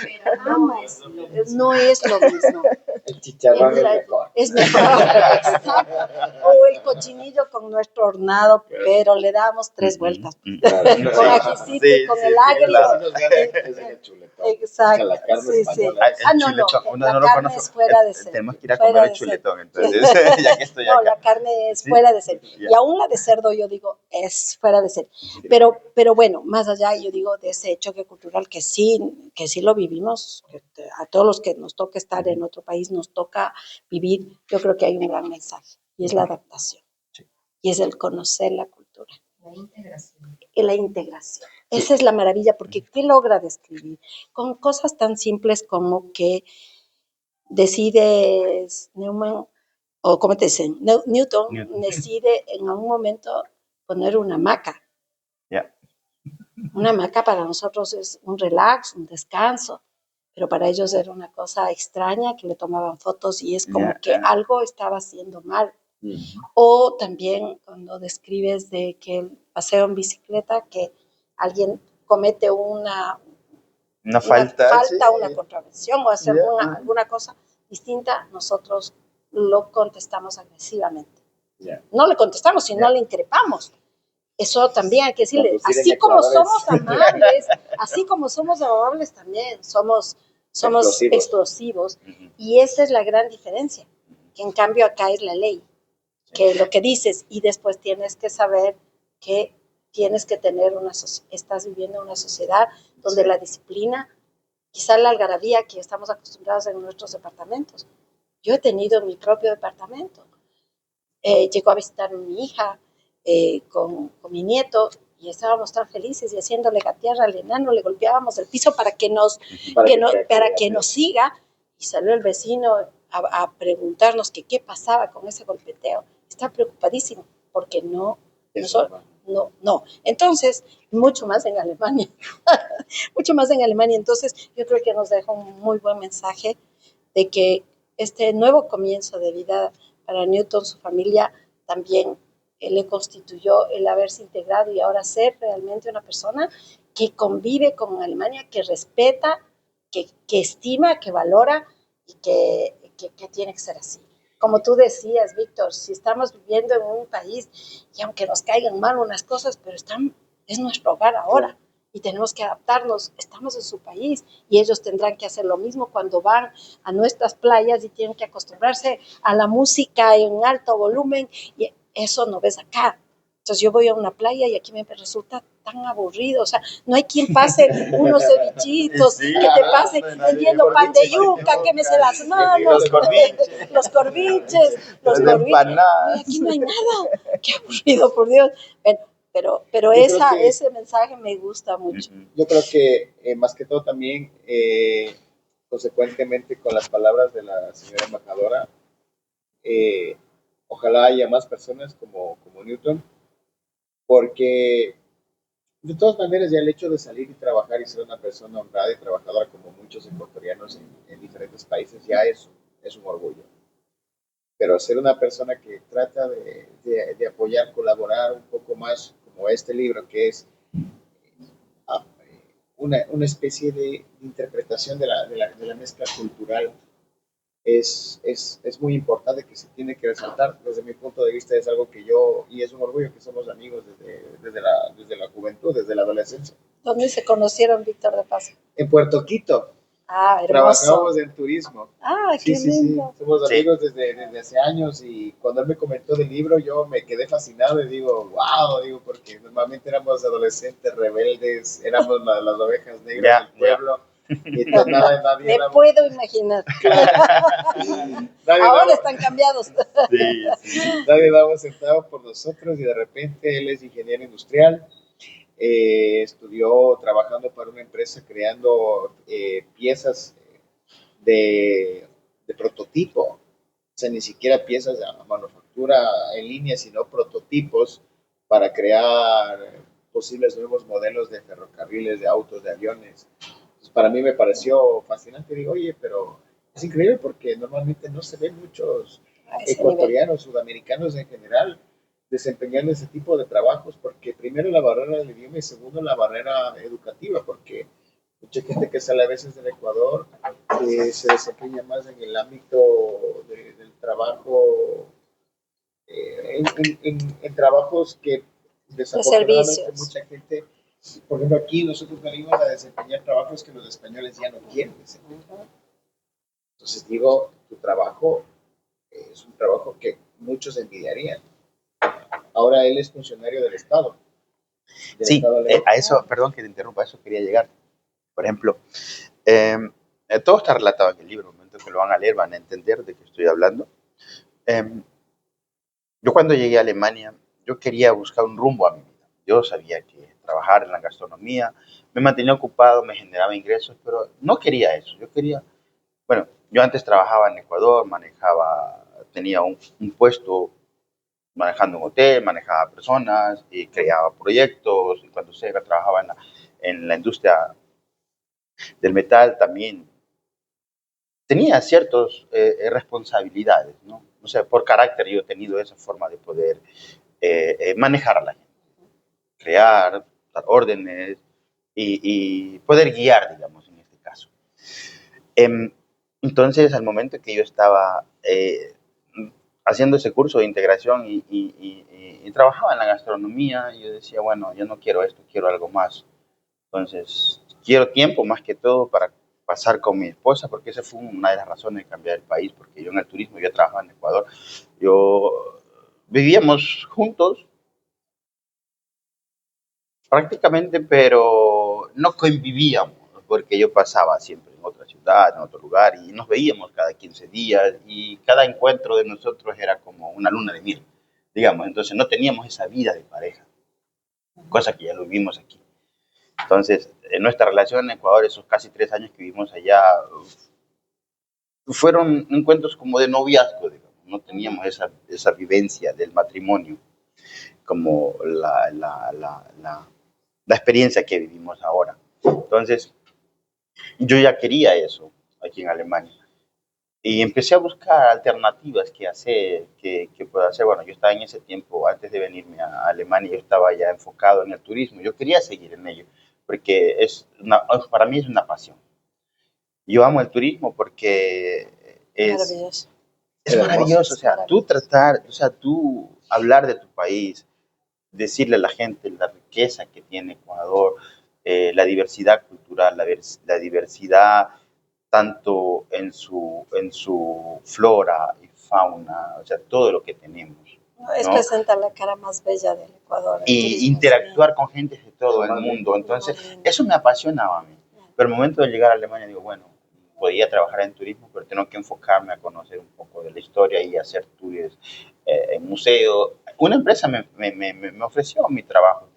No es lo mismo. El chicharrón es mejor. Exacto. O el cochinillo con nuestro hornado, pero le damos 3 vueltas. Con ajicito y con el agrio. Exacto. La carne la carne es fuera de ser. Tenemos que ir a comer el chuletón, entonces. Ya que estoy acá. No, la carne es fuera de ser. Y aún la de cerdo, yo digo, es fuera de ser. Pero bueno, más allá, yo digo, de ese choque cultural que sí lo vivimos, que a todos los que nos toca estar en otro país, nos toca vivir, yo creo que hay un gran mensaje, y es la adaptación. Y es el conocer la cultura. La integración. Y la integración. Esa es la maravilla, porque ¿qué logra describir? Con cosas tan simples como que decides, Newman, o como te dicen, Newton decide en algún momento poner una hamaca. Yeah. Una hamaca para nosotros es un relax, un descanso, pero para ellos era una cosa extraña que le tomaban fotos y es como que algo estaba haciendo mal. O también cuando describes de que el paseo en bicicleta, que alguien comete una falta, sí, una contravención o hacer alguna cosa distinta, nosotros lo contestamos agresivamente. No le contestamos, sino le increpamos. Eso también hay que decirle, así como somos amables también somos explosivos. Y esa es la gran diferencia, que en cambio acá es la ley, que lo que dices, y después tienes que saber que tienes que tener estás viviendo en una sociedad donde la disciplina, quizá la algarabía que estamos acostumbrados en nuestros departamentos. Yo he tenido mi propio departamento. Llegó a visitar a mi hija con mi nieto y estábamos tan felices y haciéndole gatear al enano, le golpeábamos el piso para que nos siga, y salió el vecino a preguntarnos que qué pasaba con ese golpeteo. Está preocupadísimo porque no. Entonces, mucho más en Alemania. Entonces, yo creo que nos deja un muy buen mensaje de que este nuevo comienzo de vida para Newton, su familia, también le constituyó el haberse integrado y ahora ser realmente una persona que convive con Alemania, que respeta, que estima, que valora y que tiene que ser así. Como tú decías, Víctor, si estamos viviendo en un país y aunque nos caigan mal unas cosas, pero es nuestro hogar ahora y tenemos que adaptarnos, estamos en su país y ellos tendrán que hacer lo mismo cuando van a nuestras playas y tienen que acostumbrarse a la música en alto volumen y eso no ves acá. Entonces yo voy a una playa y aquí me resulta tan aburrido, o sea, no hay quien pase unos cevichitos, que te pase vendiendo pan de yuca, que me se las manos, los corviches, aquí no hay nada, qué aburrido, por Dios. Pero ese mensaje me gusta mucho. Yo creo que más que todo también, consecuentemente con las palabras de la señora embajadora, ojalá haya más personas como Newton, porque de todas maneras ya el hecho de salir y trabajar y ser una persona honrada y trabajadora como muchos ecuatorianos en diferentes países ya es un orgullo. Pero ser una persona que trata de apoyar, colaborar un poco más, como este libro, que es una especie de interpretación de la mezcla cultural, es muy importante, que se tiene que resaltar. Desde mi punto de vista es algo que y es un orgullo que somos amigos desde la juventud, desde la adolescencia. ¿Dónde se conocieron, Víctor de Paso? En Puerto Quito. Ah, hermoso. Trabajamos en turismo. Ah, qué lindo. Sí. Somos amigos desde hace años y cuando él me comentó del libro yo me quedé fascinado y digo, wow, porque normalmente éramos adolescentes rebeldes, éramos las ovejas negras del pueblo. Y nadie me puedo imaginar. Ahora están cambiados. Nadie daba centavo por nosotros y de repente él es ingeniero industrial. Estudió trabajando para una empresa creando piezas de prototipo, o sea, ni siquiera piezas de manufactura en línea, sino prototipos para crear posibles nuevos modelos de ferrocarriles, de autos, de aviones. Entonces, para mí me pareció fascinante. Digo, oye, pero es increíble porque normalmente no se ven muchos ecuatorianos, sudamericanos en general, desempeñando ese tipo de trabajos, porque primero la barrera del idioma y segundo la barrera educativa, porque mucha gente que sale a veces del Ecuador se desempeña más en el ámbito del trabajo, en trabajos que desafortunadamente mucha gente, por ejemplo aquí nosotros venimos a desempeñar trabajos que los españoles ya no quieren desempeñar. Entonces digo, tu trabajo es un trabajo que muchos envidiarían. Ahora él es funcionario del Estado. Sí, a eso, perdón que te interrumpa, a eso quería llegar. Por ejemplo, todo está relatado en el libro. En el momento que lo van a leer van a entender de qué estoy hablando. Yo cuando llegué a Alemania, yo quería buscar un rumbo a mi vida. Yo sabía que trabajar en la gastronomía. Me mantenía ocupado, me generaba ingresos, pero no quería eso. Yo quería, bueno, yo antes trabajaba en Ecuador, tenía un puesto manejando un hotel, manejaba personas y creaba proyectos. Y cuando trabajaba en la industria del metal también tenía ciertas responsabilidades, ¿no? O sea, por carácter yo he tenido esa forma de poder manejar a la gente, crear, dar órdenes y poder guiar, digamos, en este caso. Entonces, al momento que yo estaba haciendo ese curso de integración y trabajaba en la gastronomía, yo decía, bueno, yo no quiero esto, quiero algo más. Entonces, quiero tiempo más que todo para pasar con mi esposa, porque esa fue una de las razones de cambiar el país, porque yo en el turismo, yo trabajaba en Ecuador, vivíamos juntos prácticamente, pero no convivíamos, porque yo pasaba siempre en otra ciudad, en otro lugar, y nos veíamos cada 15 días, y cada encuentro de nosotros era como una luna de miel, digamos. Entonces no teníamos esa vida de pareja, cosa que ya lo vivimos aquí. Entonces, en nuestra relación en Ecuador, esos casi 3 años que vivimos allá, fueron encuentros como de noviazgo, digamos. No teníamos esa vivencia del matrimonio como la experiencia que vivimos ahora. Entonces, yo ya quería eso aquí en Alemania. Y empecé a buscar alternativas que pueda hacer. Bueno, yo estaba en ese tiempo, antes de venirme a Alemania, yo estaba ya enfocado en el turismo. Yo quería seguir en ello, porque para mí es una pasión. Yo amo el turismo porque Maravilloso. Es maravilloso. O sea, tú hablar de tu país, decirle a la gente la riqueza que tiene Ecuador, la diversidad cultural, la diversidad tanto en su flora y fauna, o sea, todo lo que tenemos. Es ¿no? presentar la cara más bella del Ecuador. Y interactuar con gente de todo el mundo. Entonces, eso me apasionaba a mí. Pero al momento de llegar a Alemania, digo, bueno, podía trabajar en turismo, pero tengo que enfocarme a conocer un poco de la historia y hacer tours en museo. Una empresa me ofreció mi trabajo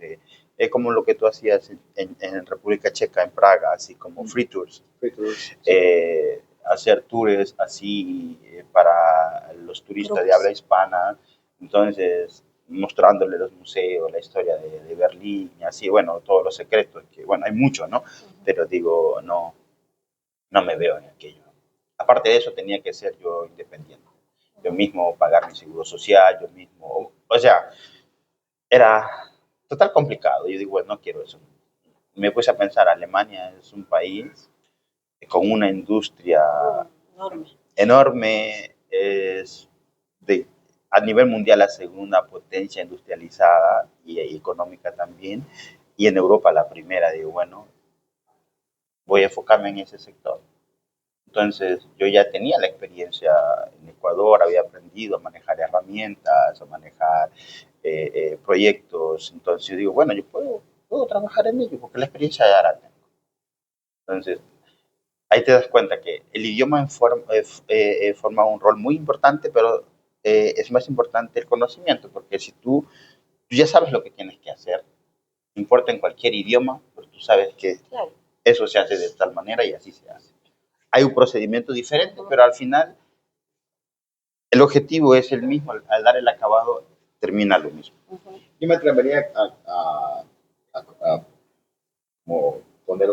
como lo que tú hacías en República Checa, en Praga, así como free tours. Hacer tours así para los turistas de habla hispana. Entonces, mostrándole los museos, la historia de Berlín, y así, bueno, todos los secretos, que bueno, hay mucho, ¿no? Pero digo, no me veo en aquello. Aparte de eso, tenía que ser yo independiente. Yo mismo pagar mi seguro social, yo mismo, o sea, era total complicado. Yo digo, bueno, no quiero eso. Me puse a pensar, Alemania es un país con una industria enorme, es a nivel mundial la segunda potencia industrializada y económica también, y en Europa la primera. Digo, bueno, voy a enfocarme en ese sector. Entonces, yo ya tenía la experiencia en Ecuador, había aprendido a manejar herramientas, a manejar proyectos. Entonces, yo digo, bueno, yo puedo trabajar en ello, porque la experiencia ya la tengo. Entonces, ahí te das cuenta que el idioma forma un rol muy importante, pero es más importante el conocimiento, porque si tú ya sabes lo que tienes que hacer, no importa en cualquier idioma, pues tú sabes que eso se hace de tal manera y así se hace. Hay un procedimiento diferente, pero al final el objetivo es el mismo. Al dar el acabado, termina lo mismo. Yo me atrevería a como poner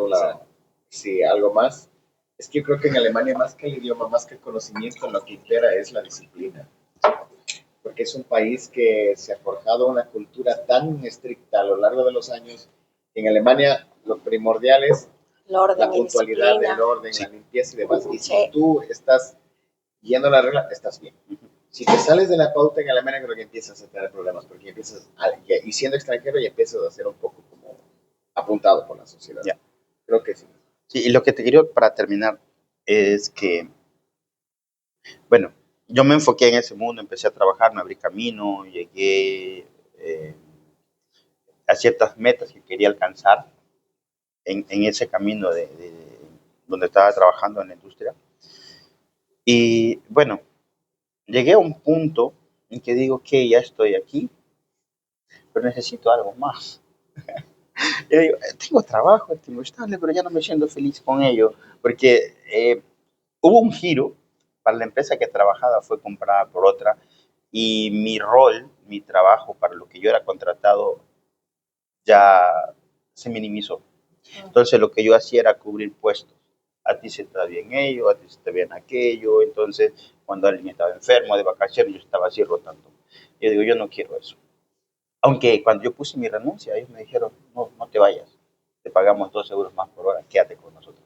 algo más. Es que yo creo que en Alemania, más que el idioma, más que el conocimiento, lo que impera es la disciplina. Porque es un país que se ha forjado una cultura tan estricta a lo largo de los años. En Alemania, lo primordial es la puntualidad, el orden, la limpieza y demás. Y si tú estás yendo la regla, estás bien. Si te sales de la pauta en Alemania, creo que empiezas a tener problemas, porque y siendo extranjero, ya empiezas a ser un poco como apuntado por la sociedad. Yeah. Creo que sí. Sí, y lo que te quiero para terminar es que, bueno, yo me enfoqué en ese mundo, empecé a trabajar, me abrí camino, llegué a ciertas metas que quería alcanzar en ese camino donde estaba trabajando en la industria. Y bueno, llegué a un punto en que digo que ya estoy aquí, pero necesito algo más. Yo digo, tengo trabajo, tengo estable, pero ya no me siento feliz con ello, porque hubo un giro. Para la empresa que trabajaba fue comprada por otra y mi rol, mi trabajo para lo que yo era contratado ya se minimizó. Entonces lo que yo hacía era cubrir puestos. A ti se te da bien ello, a ti se te da bien aquello. Entonces cuando alguien estaba enfermo, de vacaciones, yo estaba así rotando. Yo digo, yo no quiero eso. Aunque cuando yo puse mi renuncia, ellos me dijeron, no, no te vayas. Te pagamos 2 euros más por hora, quédate con nosotros.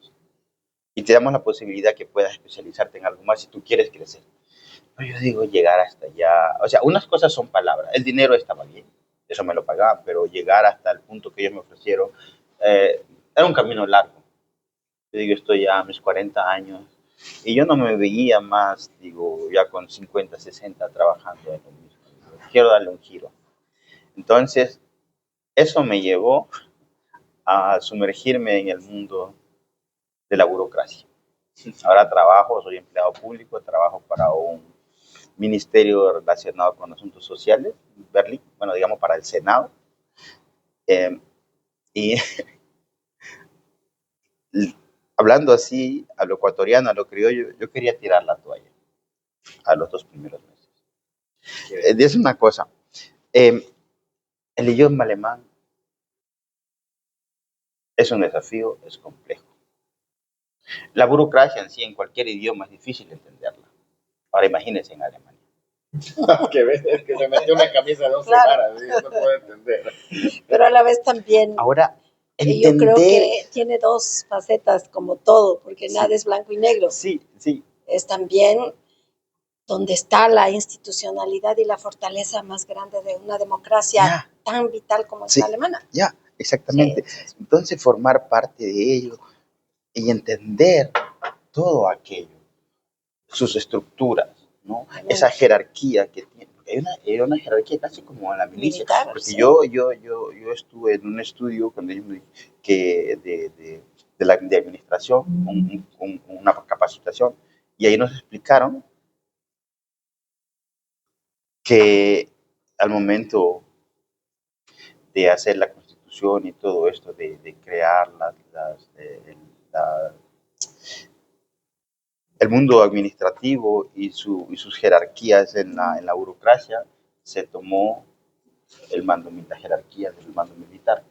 Y te damos la posibilidad que puedas especializarte en algo más si tú quieres crecer. Pero yo digo, llegar hasta allá, o sea, unas cosas son palabras, el dinero estaba bien, eso me lo pagaban, pero llegar hasta el punto que ellos me ofrecieron, era un camino largo. Yo digo, estoy ya a mis 40 años y yo no me veía más, digo, ya con 50, 60 trabajando en lo mismo. Quiero darle un giro. Entonces, eso me llevó a sumergirme en el mundo de la burocracia. Ahora trabajo, soy empleado público, trabajo para un ministerio relacionado con asuntos sociales, Berlín, bueno, digamos para el Senado. Y hablando así, a lo ecuatoriano, a lo criollo, yo quería tirar la toalla a los 2 primeros meses. Es una cosa, el idioma alemán es un desafío, es complejo. La burocracia en sí, en cualquier idioma, es difícil entenderla. Ahora imagínense en Alemania. Que ves, es que se metió una camisa de 11 varas, no puedo entender. Pero a la vez también, ahora, yo creo que tiene 2 facetas como todo, porque sí, nada es blanco y negro. Sí, sí. Es también donde está la institucionalidad y la fortaleza más grande de una democracia tan vital como es la alemana. Ya, exactamente. Sí. Entonces, formar parte de ello y entender todo aquello, sus estructuras, ¿no? Esa jerarquía que tiene. Hay una jerarquía casi como en la milicia. Militar, porque sí. yo estuve en un estudio cuando yo de administración, una capacitación, y ahí nos explicaron que al momento de hacer la constitución y todo esto, de crear el mundo administrativo y sus jerarquías en la burocracia, se tomó la jerarquía del mando militar.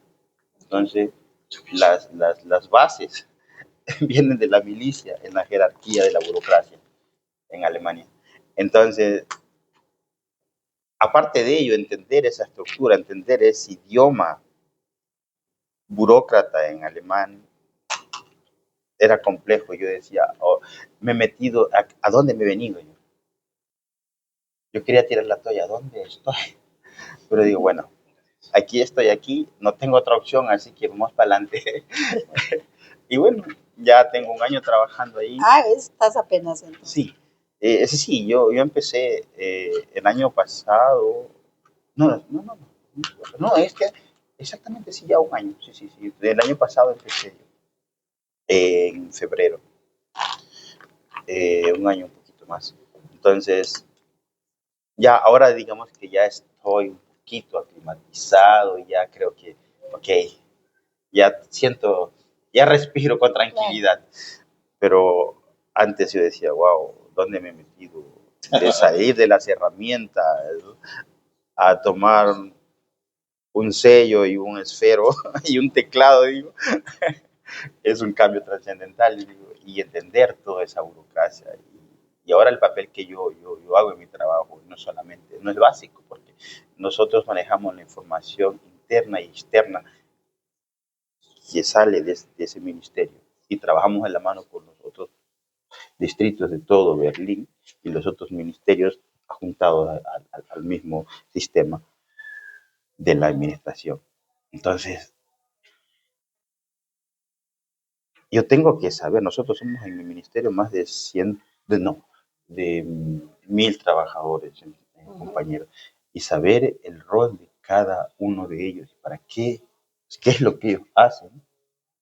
Entonces, las bases vienen de la milicia en la jerarquía de la burocracia en Alemania. Entonces, aparte de ello, entender esa estructura, entender ese idioma burócrata en alemán, era complejo. Yo decía, me he metido, ¿a dónde me he venido yo? Yo quería tirar la toalla, ¿dónde estoy? Pero digo, bueno, aquí estoy, aquí, no tengo otra opción, así que vamos para adelante. Y bueno, ya tengo 1 año trabajando ahí. Estás apenas entonces. Sí, sí, yo empecé el año pasado, no, es que exactamente sí, ya 1 año, sí, el año pasado empecé yo, en febrero, 1 año, un poquito más. Entonces, ya ahora digamos que ya estoy un poquito aclimatizado y ya creo que, ya siento, ya respiro con tranquilidad. Pero antes yo decía, wow, ¿dónde me he metido? De salir de las herramientas a tomar un sello y un esfero y un teclado, digo, es un cambio trascendental, digo, y entender toda esa burocracia. Y ahora el papel que yo hago en mi trabajo no es básico, porque nosotros manejamos la información interna y externa que sale de ese ministerio y trabajamos de la mano con los otros distritos de todo Berlín y los otros ministerios juntados al mismo sistema de la administración. Entonces, yo tengo que saber, nosotros somos en mi ministerio más de 1,000 trabajadores, compañeros, y saber el rol de cada uno de ellos, para qué es lo que ellos hacen.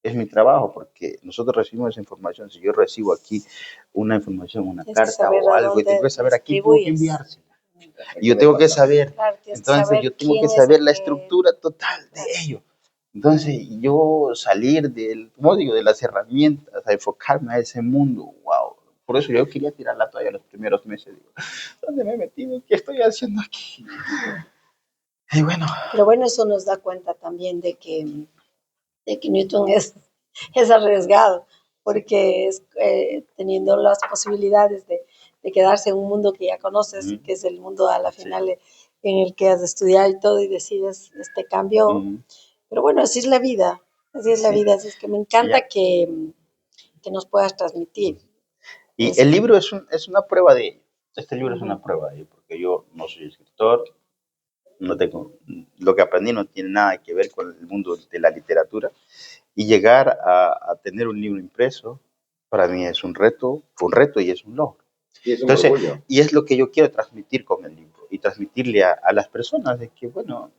Es mi trabajo, porque nosotros recibimos esa información. Si yo recibo aquí una información, una carta o algo, y tengo que saber a quién tengo que enviársela. Y yo tengo que saber, entonces yo tengo que saber la estructura total de ello. Entonces, yo salir como digo, de las herramientas, a enfocarme a ese mundo, wow. Por eso yo quería tirar la toalla los primeros meses. Digo, ¿dónde me he metido? ¿Qué estoy haciendo aquí? Y bueno. Pero bueno, eso nos da cuenta también de que Newton es arriesgado, porque es teniendo las posibilidades de quedarse en un mundo que ya conoces, que es el mundo a la final en el que has de estudiar y todo, y decides este cambio. Pero bueno, así es la vida, así es la vida, así es que me encanta que nos puedas transmitir. Y el libro es una prueba de ello. Este libro es una prueba de ello, porque yo no soy escritor, no tengo, lo que aprendí no tiene nada que ver con el mundo de la literatura, y llegar a tener un libro impreso, para mí es un reto, fue un reto y es un logro. Y es un orgullo. Y es lo que yo quiero transmitir con el libro, y transmitirle a las personas de que, bueno,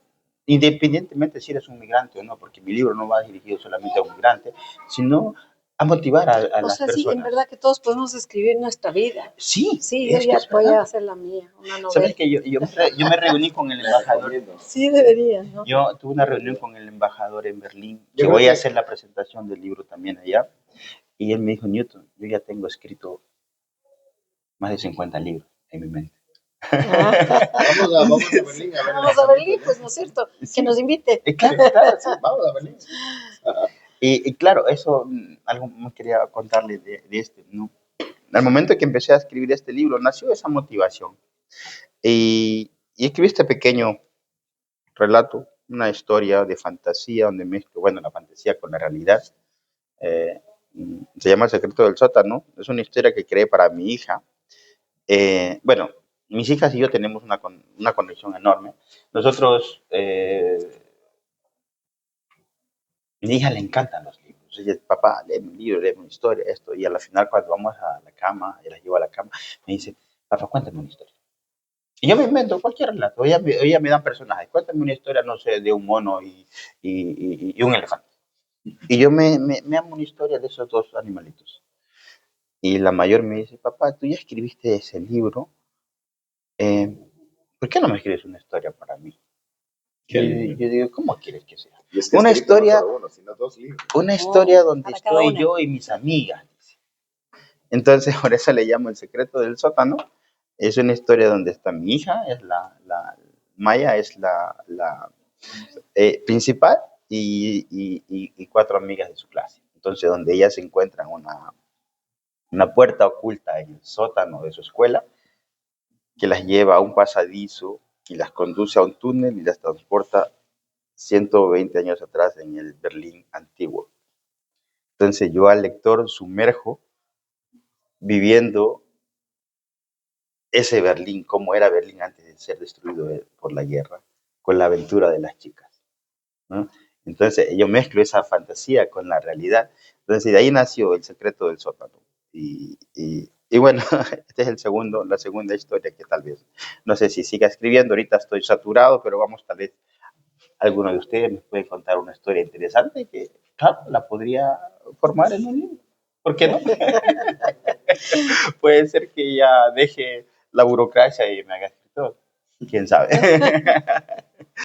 independientemente si eres un migrante o no, porque mi libro no va dirigido solamente a un migrante, sino a motivar a las personas. Sí, en verdad que todos podemos escribir nuestra vida. Sí, sí, yo ya voy a hacer la mía, una novela. ¿Sabes que yo me reuní con el embajador? Sí, debería, ¿no? Yo tuve una reunión con el embajador en Berlín, que voy a hacer la presentación del libro también allá, y él me dijo, Newton, yo ya tengo escrito más de 50 libros en mi mente. Vamos a Berlín. Vamos a Berlín, pues, ¿no es cierto? Sí. Que nos invite. Claro, sí, vamos a Berlín. Y claro, eso, algo me quería contarle de este, ¿no? Al momento que empecé a escribir este libro, nació esa motivación. Y escribí este pequeño relato, una historia de fantasía, donde mezclo, bueno, la fantasía con la realidad. Se llama El secreto del sótano. Es una historia que creé para mi hija. Bueno, mis hijas y yo tenemos una conexión enorme. Nosotros, mi hija le encantan los libros. Ella, papá, lee un libro, lee una historia, esto. Y a la final, cuando vamos a la cama, y la llevo a la cama, me dice, papá, cuéntame una historia. Y yo me invento cualquier relato. Ella me dan personajes. Cuéntame una historia, no sé, de un mono y un elefante. Y yo me amo una historia de esos dos animalitos. Y la mayor me dice, papá, tú ya escribiste ese libro. ¿Por qué no me escribes una historia para mí? Yo digo, ¿cómo quieres que sea? Es que una historia, sino 2 libros. Una historia donde estoy yo y mis amigas. Entonces, por eso le llamo El secreto del sótano. Es una historia donde está mi hija, es Maya es la principal y 4 amigas de su clase. Entonces, donde ellas encuentran una puerta oculta en el sótano de su escuela que las lleva a un pasadizo y las conduce a un túnel y las transporta 120 años atrás en el Berlín antiguo. Entonces, yo al lector sumerjo viviendo ese Berlín, cómo era Berlín antes de ser destruido por la guerra, con la aventura de las chicas, ¿no? Entonces yo mezclo esa fantasía con la realidad. Entonces de ahí nació El secreto del sótano. Y bueno, esta es la segunda historia que tal vez, no sé si siga escribiendo, ahorita estoy saturado, pero vamos, tal vez alguno de ustedes me puede contar una historia interesante que, claro, la podría formar en un libro. ¿Por qué no? Puede ser que ya deje la burocracia y me haga escritor. ¿Quién sabe?